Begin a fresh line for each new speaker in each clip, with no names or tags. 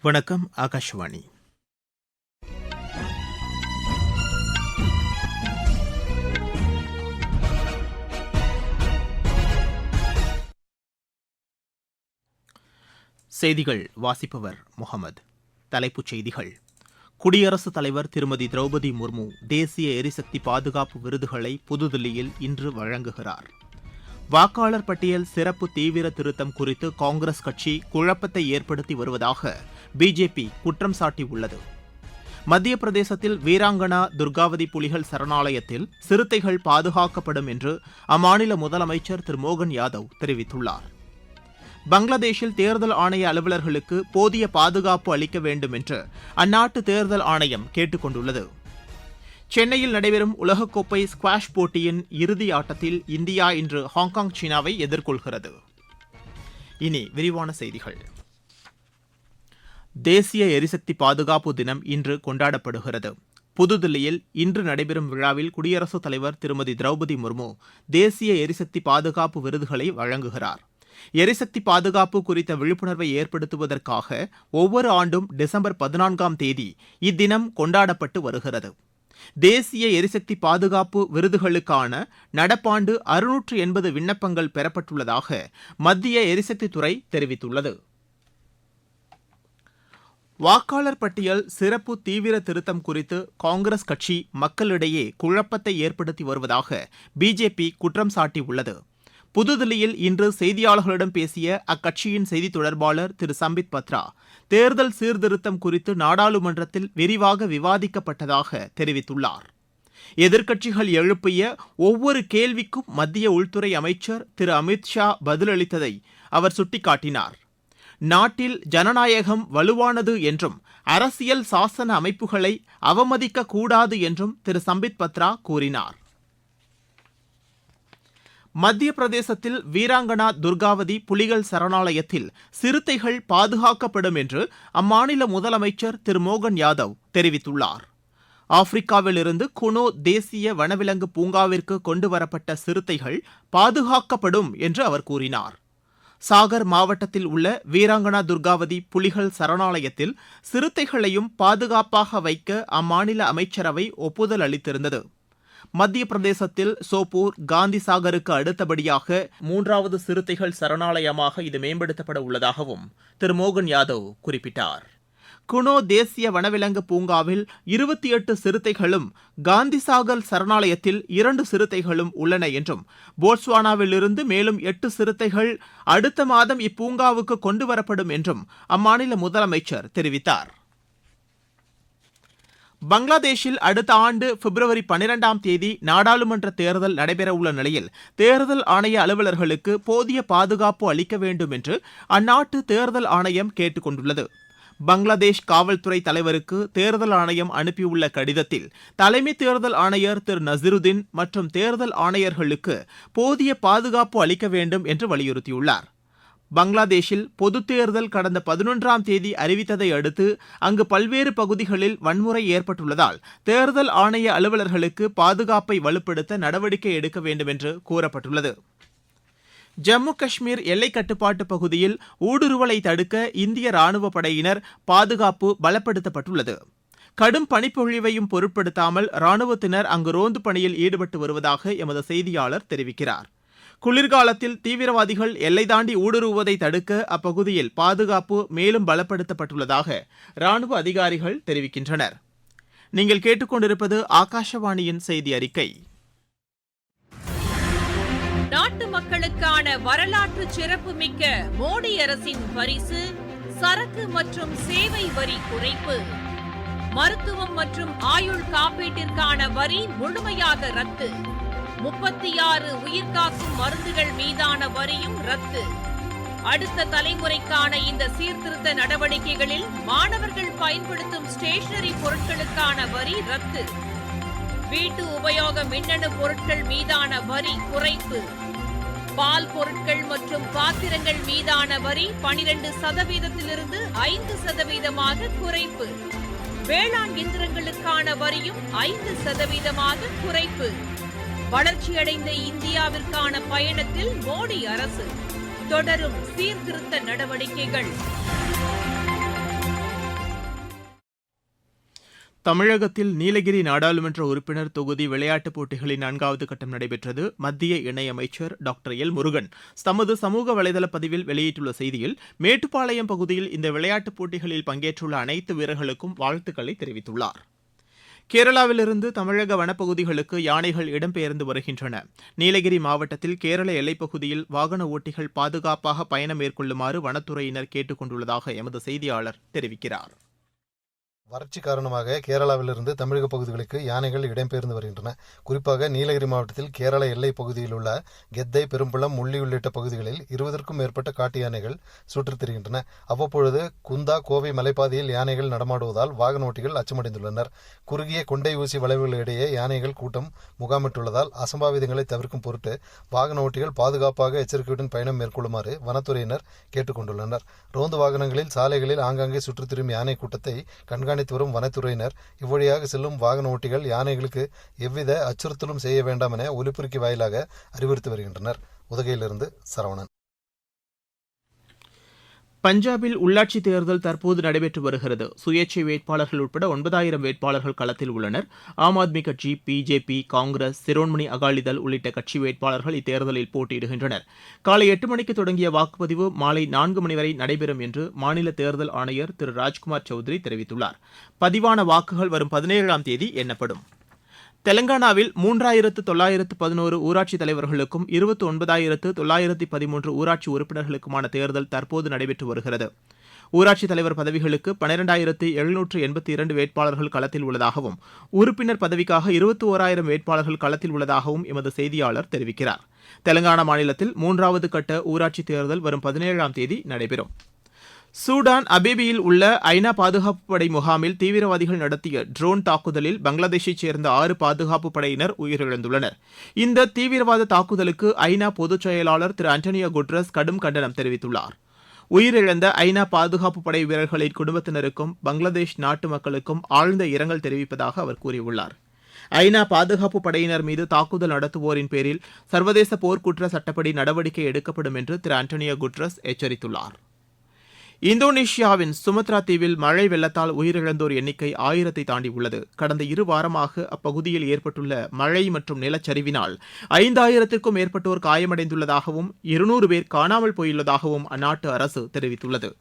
வணக்கம். ஆகாஷவாணி. செய்திகள் வாசிப்பவர் முகமது. தலைப்புச் செய்திகள். குடியரசுத் தலைவர் திருமதி திரௌபதி முர்மு தேசிய எரிசக்தி பாதுகாப்பு விருதுகளை புதுதில்லியில் இன்று வழங்குகிறார். வாக்காளர் பட்டியல் சிறப்பு தீவிர திருத்தம் குறித்து காங்கிரஸ் கட்சி குழப்பத்தை ஏற்படுத்தி வருவதாக பிஜேபி குற்றம் சாட்டியுள்ளது. மத்திய பிரதேசத்தில் வீராங்கனா துர்காவதி புலிகள் சரணாலயத்தில் சிறுத்தைகள் பாதுகாக்கப்படும் என்று அம்மாநில முதலமைச்சர் திரு மோகன் யாதவ் தெரிவித்துள்ளார். பங்களாதேஷில் தேர்தல் ஆணைய அலுவலர்களுக்கு போதிய பாதுகாப்பு அளிக்க வேண்டும் என்று அந்நாட்டு தேர்தல் ஆணையம் கேட்டுக் கொண்டுள்ளது. சென்னையில் நடைபெறும் உலகக்கோப்பை ஸ்குவாஷ் போட்டியின் இறுதி ஆட்டத்தில் இந்தியா இன்று ஹாங்காங் சீனாவை எதிர்கொள்கிறது. இனி விரிவான செய்திகள். தேசிய எரிசக்தி பாதுகாப்பு தினம் இன்று கொண்டாடப்படுகிறது. புதுதில்லியில் இன்று நடைபெறும் விழாவில் குடியரசுத் தலைவர் திருமதி திரௌபதி முர்மு தேசிய எரிசக்தி பாதுகாப்பு விருதுகளை வழங்குகிறார். எரிசக்தி பாதுகாப்பு குறித்த விழிப்புணர்வை ஏற்படுத்துவதற்காக ஒவ்வொரு ஆண்டும் டிசம்பர் 14ஆம் தேதி இத்தினம் கொண்டாடப்பட்டு வருகிறது. தேசிய எரிசக்தி பாதுகாப்பு விருதுகளுக்கான நடப்பாண்டு 680 விண்ணப்பங்கள் பெறப்பட்டுள்ளதாக மத்திய எரிசக்தித்துறை தெரிவித்துள்ளது. வாக்காளர் பட்டியல் சிறப்பு தீவிர திருத்தம் குறித்து காங்கிரஸ் கட்சி மக்களிடையே குழப்பத்தை ஏற்படுத்தி வருவதாக பிஜேபி குற்றம் சாட்டியுள்ளது. புதுதில்லியில் இன்று செய்தியாளர்களிடம் பேசிய அக்கட்சியின் செய்தித் தொடர்பாளர் திரு சம்பித் பத்ரா, தேர்தல் சீர்திருத்தம் குறித்து நாடாளுமன்றத்தில் விரிவாக விவாதிக்கப்பட்டதாக தெரிவித்துள்ளார். எதிர்க்கட்சிகள் எழுப்பிய ஒவ்வொரு கேள்விக்கும் மத்திய உள்துறை அமைச்சர் திரு அமித் ஷா பதிலளித்ததை அவர் சுட்டிக்காட்டினார். நாட்டில் ஜனநாயகம் வலுவானது என்றும் அரசியல் சாசன அமைப்புகளை அவமதிக்க கூடாது என்றும் திரு சம்பித் பத்ரா கூறினார். மத்திய பிரதேசத்தில் வீராங்கனா துர்காவதி புலிகள் சரணாலயத்தில் சிறுத்தைகள் பாதுகாக்கப்படும் என்று அம்மாநில முதலமைச்சர் திரு மோகன் யாதவ் தெரிவித்துள்ளார். ஆப்பிரிக்காவில் இருந்து குனோ தேசிய வனவிலங்கு பூங்காவிற்கு கொண்டுவரப்பட்ட சிறுத்தைகள் பாதுகாக்கப்படும் என்று அவர் கூறினார். சாகர் மாவட்டத்தில் உள்ள வீராங்கனா துர்காவதி புலிகள் சரணாலயத்தில் சிறுத்தைகளையும் பாதுகாப்பாக வைக்க அம்மாநில அமைச்சரவை ஒப்புதல் அளித்திருந்தது. மத்திய பிரதேசத்தில் சோப்பூர், காந்தி சாகருக்கு அடுத்தபடியாக 3வது சிறுத்தைகள் சரணாலயமாக இது மேம்படுத்தப்பட உள்ளதாகவும் திரு மோகன் யாதவ் குறிப்பிட்டார். குனோ தேசிய வனவிலங்கு பூங்காவில் 28 சிறுத்தைகளும், காந்திசாகர் சரணாலயத்தில் 2 சிறுத்தைகளும் உள்ளன என்றும், போட்ஸ்வானாவிலிருந்து மேலும் 8 சிறுத்தைகள் அடுத்த மாதம் இப்பூங்காவுக்கு கொண்டுவரப்படும் என்றும் அம்மாநில முதலமைச்சர் தெரிவித்தார். பங்களாதேஷில் அடுத்த ஆண்டு பிப்ரவரி 12ஆம் தேதி நாடாளுமன்ற தேர்தல் நடைபெறவுள்ள நிலையில் தேர்தல் ஆணைய அலுவலர்களுக்கு போதிய பாதுகாப்பு அளிக்க வேண்டும் என்று அந்நாட்டு தேர்தல் ஆணையம் கேட்டுக் கொண்டுள்ளது. பங்களாதேஷ் காவல்துறை தலைவருக்கு தேர்தல் ஆணையம் அனுப்பியுள்ள கடிதத்தில் தலைமை தேர்தல் ஆணையர் திரு நசிருதீன் மற்றும் தேர்தல் ஆணையர்களுக்கு போதிய பாதுகாப்பு அளிக்க வேண்டும் என்று வலியுறுத்தியுள்ளார். பங்களாதேஷில் பொதுத் தேர்தல் கடந்த 11ஆம் தேதி அறிவித்ததை அடுத்து அங்கு பல்வேறு பகுதிகளில் வன்முறை ஏற்பட்டுள்ளதால் தேர்தல் ஆணைய அலுவலர்களுக்கு பாதுகாப்பை வலுப்படுத்த நடவடிக்கை எடுக்க வேண்டும் என்று கூறப்பட்டுள்ளது. ஜம்மு காஷ்மீர் எல்லைக் கட்டுப்பாட்டு பகுதியில் ஊடுருவலை தடுக்க இந்திய ராணுவ படையினர் பாதுகாப்பு பலப்படுத்தப்பட்டுள்ளது. கடும் பனிப்பொழிவையும் பொருட்படுத்தாமல் ராணுவத்தினர் அங்கு ரோந்து பணியில் ஈடுபட்டு வருவதாக எமது செய்தியாளர் தெரிவிக்கிறார். குளிர்காலத்தில் தீவிரவாதிகள் எல்லை தாண்டி ஊடுருவுவதை தடுக்க அப்பகுதியில் பாதுகாப்பு மேலும் பலப்படுத்தப்பட்டுள்ளதாக ராணுவ அதிகாரிகள் தெரிவிக்கின்றனர். நீங்கள் கேட்டுக்கொண்டிருப்பது ஆகாஷவாணியின் செய்தி அறிக்கை.
நாட்டு மக்களுக்கான வரலாற்று சிறப்புமிக்க மோடி அரசின் பரிசு சரக்கு மற்றும் சேவை வரி குறைப்பு. மருத்துவம் மற்றும் ஆயுள் காப்பீட்டிற்கான வரி முழுமையாக ரத்து. 36 உயிர்காக்கும் மருந்துகள் மீதான வரியும் ரத்து. அடுத்த தலைமுறைக்கான இந்த சீர்திருத்த நடவடிக்கைகளில் மாணவர்கள் பயன்படுத்தும் ஸ்டேஷனரி பொருட்களுக்கான வரி ரத்து. வீட்டு உபயோக மின்னணு பொருட்கள் மீதான வரி குறைப்பு. பால் பொருட்கள் மற்றும் பாத்திரங்கள் மீதான வரி 12%-இலிருந்து 5% குறைப்பு. வேளாண் இயந்திரங்களுக்கான வரியும் 5% குறைப்பு. வளர்ச்சியடைந்த இந்தியாவிற்கான பயணத்தில் மோடி அரசு தொடரும் சீர்திருத்த நடவடிக்கைகள்.
தமிழகத்தில் நீலகிரி நாடாளுமன்ற உறுப்பினர் தொகுதி விளையாட்டுப் போட்டிகளின் 4வது கட்டம் நடைபெற்றது. மத்திய இணையமைச்சர் டாக்டர் எல் முருகன் தமது சமூக வலைதள பதிவில் வெளியிட்டுள்ள செய்தியில், மேட்டுப்பாளையம் பகுதியில் இந்த விளையாட்டுப் போட்டிகளில் பங்கேற்றுள்ள அனைத்து வீரர்களுக்கும் வாழ்த்துக்களை தெரிவித்துள்ளார். கேரளாவிலிருந்து தமிழக வனப்பகுதிகளுக்கு யானைகள் இடம்பெயர்ந்து வருகின்றன. நீலகிரி மாவட்டத்தில் கேரள எல்லைப்பகுதியில் வாகன ஓட்டிகள் பாதுகாப்பாக பயணம் மேற்கொள்ளுமாறு வனத்துறையினர் கேட்டுக் கொண்டுள்ளதாக எமது செய்தியாளர் தெரிவிக்கிறார்.
வறட்சி காரணமாக கேரளாவிலிருந்து தமிழக பகுதிகளுக்கு யானைகள் இடம்பெயர்ந்து வருகின்றன. குறிப்பாக நீலகிரி மாவட்டத்தில் கேரள எல்லைப் பகுதியில் உள்ள கெத்தை, பெரும்பள்ளம், முள்ளி உள்ளிட்ட பகுதிகளில் 20க்கும் மேற்பட்ட காட்டு யானைகள் சுற்றித் திரிகின்றன. அவ்வப்பொழுது குந்தா, கோவை மலைப்பாதையில் யானைகள் நடமாடுவதால் வாகன ஓட்டிகள் அச்சமடைந்துள்ளனர். குறுகிய கொண்டை ஊசி வளைவுகளிடையே யானைகள் கூட்டம் முகாமிட்டுள்ளதால் அசம்பாவிதங்களை தவிர்க்கும் பொருட்டு வாகன ஓட்டிகள் பாதுகாப்பாக எச்சரிக்கையுடன் பயணம் மேற்கொள்ளுமாறு வனத்துறையினர் கேட்டுக் கொண்டுள்ளனர். ரோந்து வாகனங்களில் சாலைகளில் ஆங்காங்கே சுற்றித் திரியும் யானை கூட்டத்தை கண்காணித்து வரும் வனத்துறையினர் இவ்வழியாக செல்லும் வாகன ஓட்டிகள் யானைகளுக்கு எவ்வித அச்சுறுத்தலும் செய்ய வேண்டாம் என ஒலிபெருக்கி வாயிலாக அறிவுறுத்தி வருகின்றனர். உதகையிலிருந்து சரவணன்.
பஞ்சாபில் உள்ளாட்சித் தேர்தல் தற்போது நடைபெற்று வருகிறது. சுயேட்சை வேட்பாளர்கள் உட்பட 9000 வேட்பாளர்கள் களத்தில் உள்ளனர். ஆம் ஆத்மி கட்சி, பிஜேபி, காங்கிரஸ், சிரோன்மணி அகாலிதள் உள்ளிட்ட கட்சி வேட்பாளர்கள் இத்தேர்தலில் போட்டியிடுகின்றனர். காலை 8 மணிக்கு தொடங்கிய வாக்குப்பதிவு மாலை 4 மணி வரை நடைபெறும் என்று மாநில தேர்தல் ஆணையர் திரு ராஜ்குமார் சௌத்ரி தெரிவித்துள்ளார். பதிவான வாக்குகள் வரும் 17ஆம் தேதி எண்ணப்படும். தெலங்கானாவில் 3911 ஊராட்சித் தலைவர்களுக்கும் 29913 ஊராட்சி உறுப்பினர்களுக்குமான தேர்தல் தற்போது நடைபெற்று வருகிறது. ஊராட்சித் தலைவர் பதவிகளுக்கு 12782 வேட்பாளர்கள் களத்தில் உள்ளதாகவும், உறுப்பினர் பதவிக்காக 21000 வேட்பாளர்கள் களத்தில் உள்ளதாகவும் எமது செய்தியாளர் தெரிவிக்கிறார். தெலங்கானா மாநிலத்தில் 3வது கட்ட ஊராட்சித் தேர்தல் வரும் 17ஆம் தேதி நடைபெறும். சூடான் அபேபியில் உள்ள ஐநா பாதுகாப்பு படை முகாமில் தீவிரவாதிகள் நடத்திய ட்ரோன் தாக்குதலில் பங்களாதேஷைச் சேர்ந்த 6 பாதுகாப்பு படையினர் உயிரிழந்துள்ளனர். இந்த தீவிரவாத தாக்குதலுக்கு ஐநா பொதுச் செயலாளர் திரு அண்டோனியோ குட்ரஸ் கடும் கண்டனம் தெரிவித்துள்ளார். உயிரிழந்த ஐநா பாதுகாப்பு படை வீரர்களின் குடும்பத்தினருக்கும் பங்களாதேஷ் நாட்டு மக்களுக்கும் ஆழ்ந்த இரங்கல் தெரிவிப்பதாக அவர் கூறியுள்ளார். ஐநா பாதுகாப்பு படையினர் மீது தாக்குதல் நடத்துவோரின் பேரில் சர்வதேச போர்க்குற்ற சட்டப்படி நடவடிக்கை எடுக்கப்படும் என்று திரு அண்டோனியோ குட்ரஸ் எச்சரித்துள்ளார். இந்தோனேஷியாவின் சுமத்ரா தீவில் மழை வெள்ளத்தால் உயிரிழந்தோர் எண்ணிக்கை 1000-ஐ தாண்டியுள்ளது. கடந்த 2 வாரமாக அப்பகுதியில் ஏற்பட்டுள்ள மழை மற்றும் நிலச்சரிவினால் 5000-க்கும் மேற்பட்டோர் காயமடைந்துள்ளதாகவும் 200 பேர் காணாமல் போயுள்ளதாகவும் அந்நாட்டு அரசு தெரிவித்துள்ளது.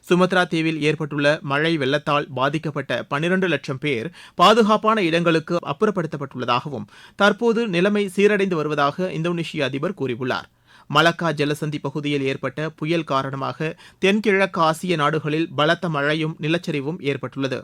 சுமத்ரா தீவில் ஏற்பட்டுள்ள மழை வெள்ளத்தால் பாதிக்கப்பட்ட 12 லட்சம் பேர் பாதுகாப்பான இடங்களுக்கு அப்புறப்படுத்தப்பட்டுள்ளதாகவும் தற்போது நிலைமை சீரடைந்து வருவதாக இந்தோனேஷிய அதிபர் கூறியுள்ளார். மலக்கா ஜலசந்தி பகுதியில் ஏற்பட்ட புயல் காரணமாக தென்கிழக்கு ஆசிய நாடுகளில் பலத்த மழையும் நிலச்சரிவும் ஏற்பட்டுள்ளது.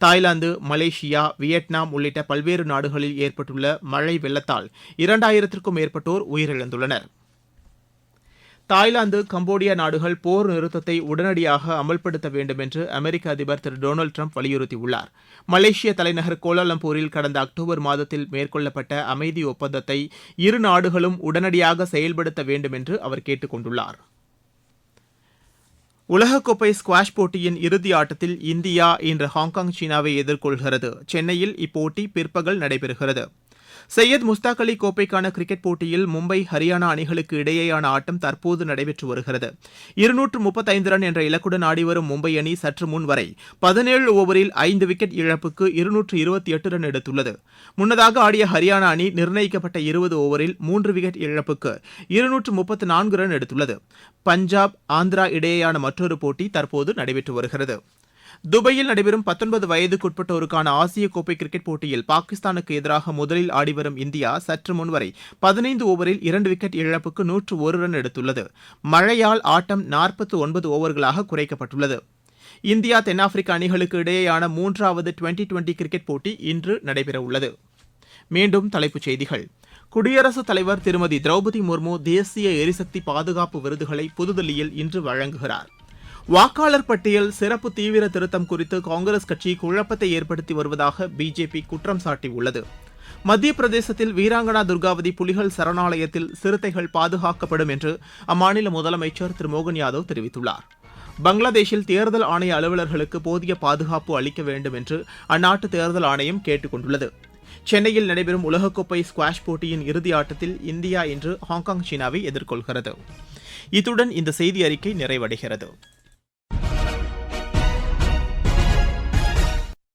தாய்லாந்து, மலேசியா, வியட்நாம் உள்ளிட்ட பல்வேறு நாடுகளில் ஏற்பட்டுள்ள மழை வெள்ளத்தால் 2000-க்கும் மேற்பட்டோர் உயிரிழந்துள்ளனர். தாய்லாந்து, கம்போடியா நாடுகள் போர் நிறுத்தத்தை உடனடியாக அமல்படுத்த வேண்டும் என்று அமெரிக்க அதிபர் திரு டொனால்டு டிரம்ப் வலியுறுத்தியுள்ளார். மலேசிய தலைநகர் கோலாலம்பூரில் கடந்த அக்டோபர் மாதத்தில் மேற்கொள்ளப்பட்ட அமைதி ஒப்பந்தத்தை இரு நாடுகளும் உடனடியாக செயல்படுத்த வேண்டும் என்று அவர் கேட்டுக் கொண்டுள்ளார். உலகக்கோப்பை ஸ்குவாஷ் போட்டியின் இறுதி ஆட்டத்தில் இந்தியா இன்று ஹாங்காங், சீனாவை எதிர்கொள்கிறது. சென்னையில் இப்போட்டி பிற்பகல் நடைபெறுகிறது. சையத் முஸ்தாக் அலி கோப்பைக்கான கிரிக்கெட் போட்டியில் மும்பை, ஹரியானா அணிகளுக்கு இடையேயான ஆட்டம் தற்போது நடைபெற்று வருகிறது. 235 ரன் என்ற இலக்குடன் ஆடிவரும் மும்பை அணி சற்று முன் வரை 17 ஓவரில் 5 விக்கெட் இழப்புக்கு 228 ரன் எடுத்துள்ளது. முன்னதாக ஆடிய ஹரியானா அணி நிர்ணயிக்கப்பட்ட 20 ஓவரில் 3 விக்கெட் இழப்புக்கு 234 ரன் எடுத்துள்ளது. பஞ்சாப், ஆந்திரா இடையேயான மற்றொரு போட்டி தற்போது நடைபெற்று வருகிறது. துபாயில் நடைபெறும் 19 வயதுக்குட்பட்டோருக்கான ஆசிய கோப்பை கிரிக்கெட் போட்டியில் பாகிஸ்தானுக்கு எதிராக முதலில் ஆடிவரும் இந்தியா சற்று முன்வரை 15 ஓவரில் 2 விக்கெட் இழப்புக்கு 101 ரன் எடுத்துள்ளது. மழையால் ஆட்டம் 49 ஓவர்களாக குறைக்கப்பட்டுள்ளது. இந்தியா, தென்னாப்பிரிக்க அணிகளுக்கு இடையேயான 3வது டுவெண்டி கிரிக்கெட் போட்டி இன்று நடைபெறவுள்ளது. மீண்டும் தலைப்புச் செய்திகள். குடியரசுத் தலைவர் திருமதி திரௌபதி முர்மு தேசிய எரிசக்தி பாதுகாப்பு விருதுகளை புதுதில்லியில் இன்று வழங்குகிறார். வாக்காளர் பட்டியல் சிறப்பு தீவிர திருத்தம் குறித்து காங்கிரஸ் கட்சி குழப்பத்தை ஏற்படுத்தி வருவதாக பிஜேபி குற்றம் சாட்டியுள்ளது. மத்திய பிரதேசத்தில் வீராங்கனா துர்காவதி புலிகள் சரணாலயத்தில் சிறுத்தைகள் பாதுகாக்கப்படும் என்று அம்மாநில முதலமைச்சர் திரு மோகன் யாதவ் தெரிவித்துள்ளார். பங்களாதேஷில் தேர்தல் ஆணைய அலுவலர்களுக்கு போதிய பாதுகாப்பு அளிக்க வேண்டும் என்று அந்நாட்டு தேர்தல் ஆணையம் கேட்டுக் கொண்டுள்ளது. சென்னையில் நடைபெறும் உலகக்கோப்பை ஸ்குவாஷ் போட்டியின் இறுதி ஆட்டத்தில் இந்தியா இன்று ஹாங்காங், சீனாவை எதிர்கொள்கிறது. இத்துடன் இந்த செய்தி அறிக்கை நிறைவடைகிறது.